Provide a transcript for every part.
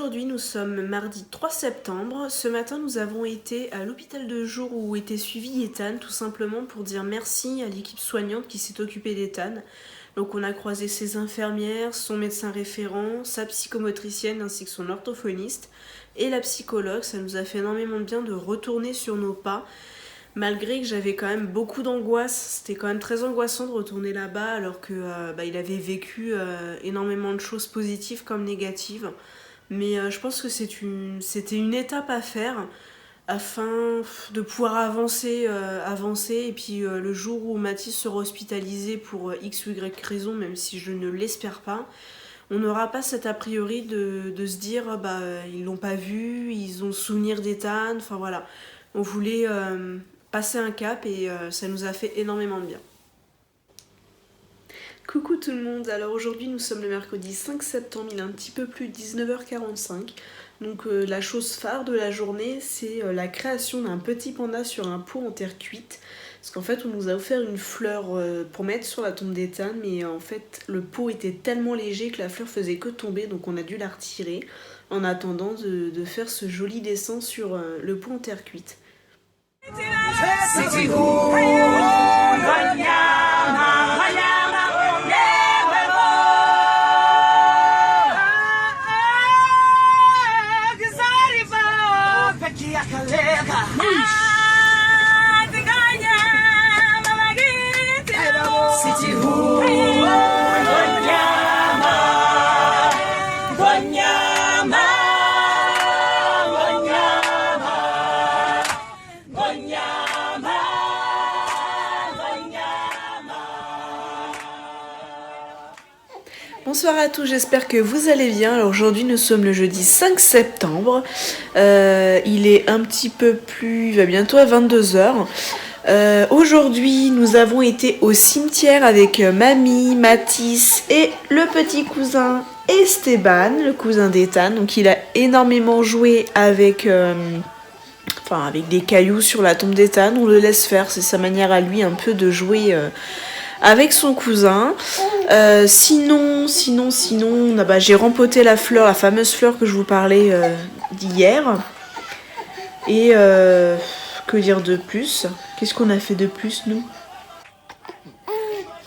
aujourd'hui nous sommes mardi 3 septembre. Ce matin nous avons été à l'hôpital de jour où était suivi Ethan, tout simplement pour dire merci à l'équipe soignante qui s'est occupée d'Ethan. Donc on a croisé ses infirmières, son médecin référent, sa psychomotricienne ainsi que son orthophoniste et la psychologue. Ça nous a fait énormément de bien de retourner sur nos pas. Malgré que j'avais quand même beaucoup d'angoisse, c'était quand même très angoissant de retourner là-bas alors que il avait vécu énormément de choses positives comme négatives. Mais je pense que c'était une étape à faire afin de pouvoir avancer et puis le jour où Mathis sera hospitalisé pour X ou Y raison, même si je ne l'espère pas, on n'aura pas cet a priori de se dire ils l'ont pas vu, ils ont souvenir d'Ethan, enfin voilà. On voulait passer un cap et ça nous a fait énormément de bien. Coucou tout le monde, alors aujourd'hui nous sommes le mercredi 5 septembre, il est un petit peu plus de 19h45. Donc la chose phare de la journée, c'est la création d'un petit panda sur un pot en terre cuite. Parce qu'en fait on nous a offert une fleur pour mettre sur la tombe d'Ethan, mais en fait le pot était tellement léger que la fleur faisait que tomber, donc on a dû la retirer en attendant de faire ce joli dessin sur le pot en terre cuite. Bonsoir à tous, j'espère que vous allez bien. Alors aujourd'hui nous sommes le jeudi 5 septembre. Il est un petit peu plus... il va bientôt à 22h. Aujourd'hui nous avons été au cimetière avec mamie, Mathis et le petit cousin Esteban, le cousin d'Ethan. Donc il a énormément joué avec des cailloux sur la tombe d'Ethan. On le laisse faire, c'est sa manière à lui un peu de jouer... avec son cousin. Sinon, j'ai rempoté la fleur, la fameuse fleur que je vous parlais d'hier. Et que dire de plus? Qu'est-ce qu'on a fait de plus, nous?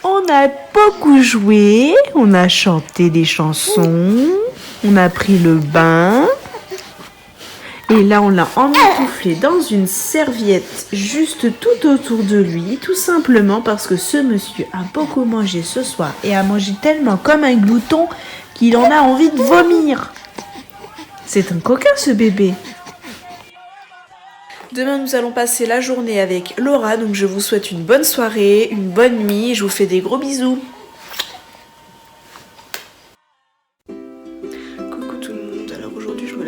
On a beaucoup joué, on a chanté des chansons, on a pris le bain. Et là, on l'a emmitouflé dans une serviette juste tout autour de lui, tout simplement parce que ce monsieur a beaucoup mangé ce soir et a mangé tellement comme un glouton qu'il en a envie de vomir. C'est un coquin, ce bébé. Demain, nous allons passer la journée avec Laura, donc je vous souhaite une bonne soirée, une bonne nuit, je vous fais des gros bisous.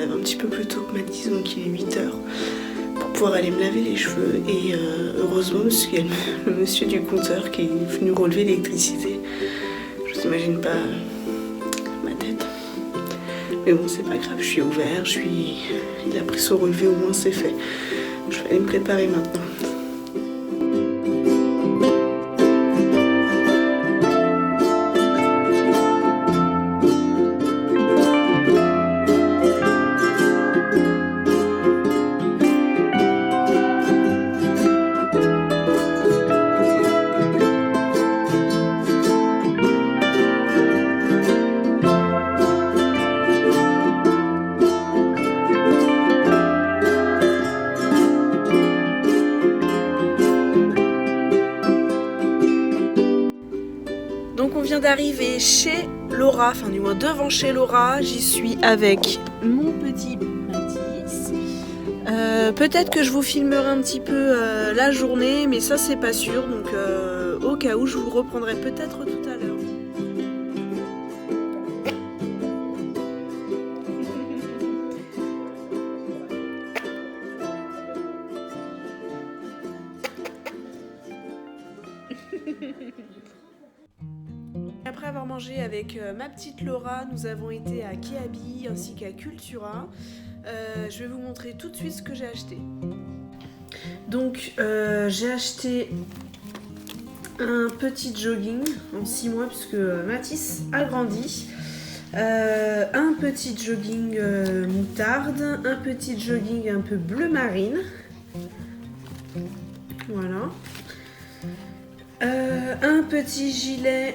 Un petit peu plus tôt que Mathis, donc il est 8h, pour pouvoir aller me laver les cheveux. Et heureusement, parce qu'il y a le monsieur du compteur qui est venu relever l'électricité. Je vous imagine pas ma tête. Mais bon, c'est pas grave, je suis ouvert, il a pris son relevé, au moins c'est fait. Je vais aller me préparer maintenant. Donc on vient d'arriver chez Laura, enfin du moins devant chez Laura. J'y suis avec mon petit Mathis. Peut-être que je vous filmerai un petit peu la journée, mais ça c'est pas sûr. Donc au cas où, je vous reprendrai peut-être tout à l'heure. Après avoir mangé avec ma petite Laura, nous avons été à Kiabi ainsi qu'à Cultura. Je vais vous montrer tout de suite ce que j'ai acheté. Donc j'ai acheté un petit jogging en 6 mois puisque Mathis a grandi. Un petit jogging moutarde, un petit jogging un peu bleu marine. Voilà. Un petit gilet.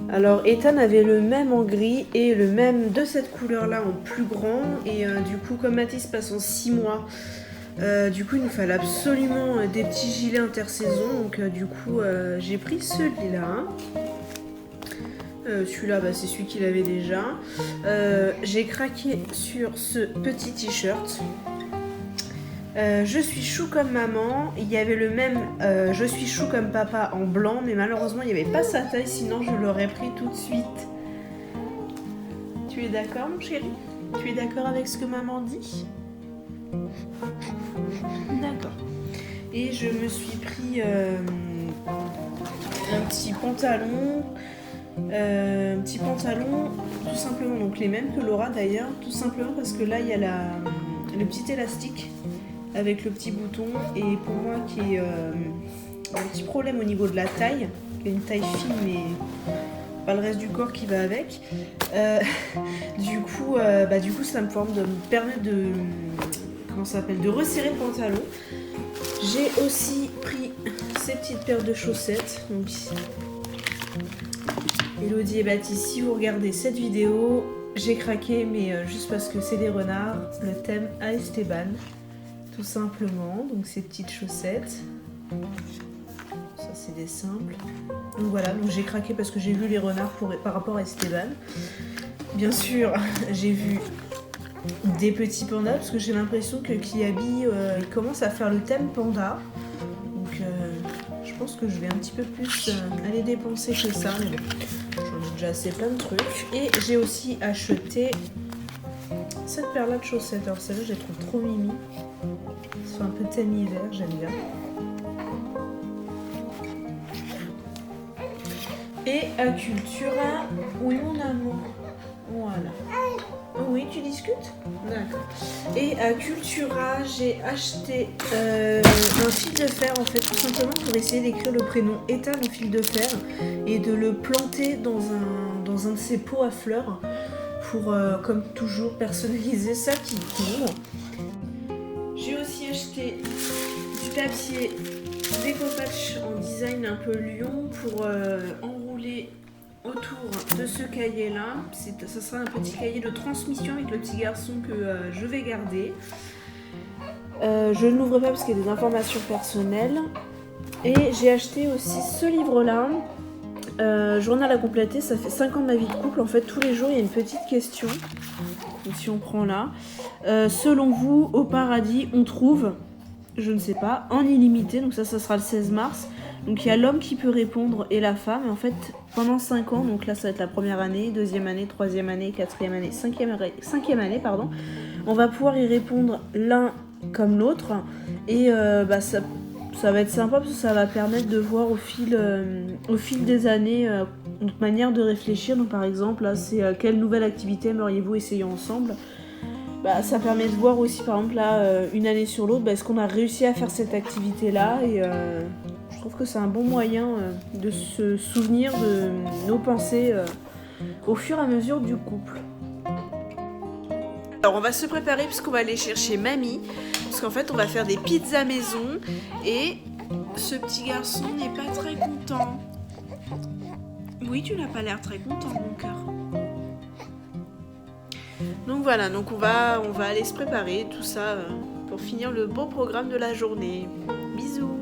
Alors Ethan avait le même en gris et le même de cette couleur là en plus grand. Et du coup comme Mathis passe en 6 mois, du coup il nous fallait absolument des petits gilets intersaison. Donc du coup j'ai pris celui-là. Celui-là, bah, c'est celui qu'il avait déjà. J'ai craqué sur ce petit t-shirt. Je suis chou comme maman. Il y avait le même je suis chou comme papa en blanc, mais malheureusement il n'y avait pas sa taille, sinon je l'aurais pris tout de suite. Tu es d'accord mon chéri? Tu es d'accord avec ce que maman dit? D'accord. Et je me suis pris un petit pantalon. Tout simplement, donc les mêmes que Laura d'ailleurs, tout simplement parce que là il y a le petit élastique avec le petit bouton, et pour moi qui est un petit problème au niveau de la taille, qui a une taille fine mais pas le reste du corps qui va avec, du coup ça me permet de resserrer le pantalon. J'ai aussi pris ces petites paires de chaussettes. Donc Elodie et Baptiste, si vous regardez cette vidéo, j'ai craqué, mais juste parce que c'est des renards, le thème à Esteban, tout simplement. Donc ces petites chaussettes, ça c'est des simples. Donc voilà, donc j'ai craqué parce que j'ai vu les renards par rapport à Esteban. Bien sûr, j'ai vu des petits pandas parce que j'ai l'impression que Kiabi il commence à faire le thème panda. Donc je pense que je vais un petit peu plus aller dépenser que ça, mais bon, j'en ai déjà assez plein de trucs. Et j'ai aussi acheté cette paire là de chaussettes. Alors celle-là je la trouve trop mimi. C'est un peu thème hiver, j'aime bien. Et à Cultura, oui mon amour, voilà. Oh oui, tu discutes? D'accord. Et à Cultura, j'ai acheté un fil de fer, en fait, tout simplement pour essayer d'écrire le prénom Ethan en fil de fer et de le planter dans un de ses pots à fleurs pour, comme toujours, personnaliser sa petite tour. J'ai aussi acheté du papier découpage en design un peu lion pour enrouler autour de ce cahier là. Ça sera un petit cahier de transmission avec le petit garçon que je vais garder. Je ne l'ouvre pas parce qu'il y a des informations personnelles. Et j'ai acheté aussi ce livre là, journal à compléter. Ça fait 5 ans de ma vie de couple. En fait tous les jours il y a une petite question. Donc si on prend là, selon vous au paradis on trouve, je ne sais pas, en illimité. Donc ça sera le 16 mars. Donc il y a l'homme qui peut répondre et la femme. Et en fait, pendant 5 ans, donc là ça va être la première année, deuxième année, troisième année, quatrième année, cinquième année, pardon, on va pouvoir y répondre l'un comme l'autre. Et ça va être sympa parce que ça va permettre de voir au fil des années notre manière de réfléchir. Donc par exemple, là c'est quelle nouvelle activité aimeriez-vous essayer ensemble? Ça permet de voir aussi par exemple là, une année sur l'autre, est-ce qu'on a réussi à faire cette activité là, et je trouve que c'est un bon moyen de se souvenir de nos pensées au fur et à mesure du couple. Alors on va se préparer puisqu'on va aller chercher mamie, parce qu'en fait on va faire des pizzas maison et ce petit garçon n'est pas très content. Oui, tu n'as pas l'air très content mon cœur. Donc voilà, donc on va aller se préparer tout ça pour finir le beau programme de la journée. Bisous.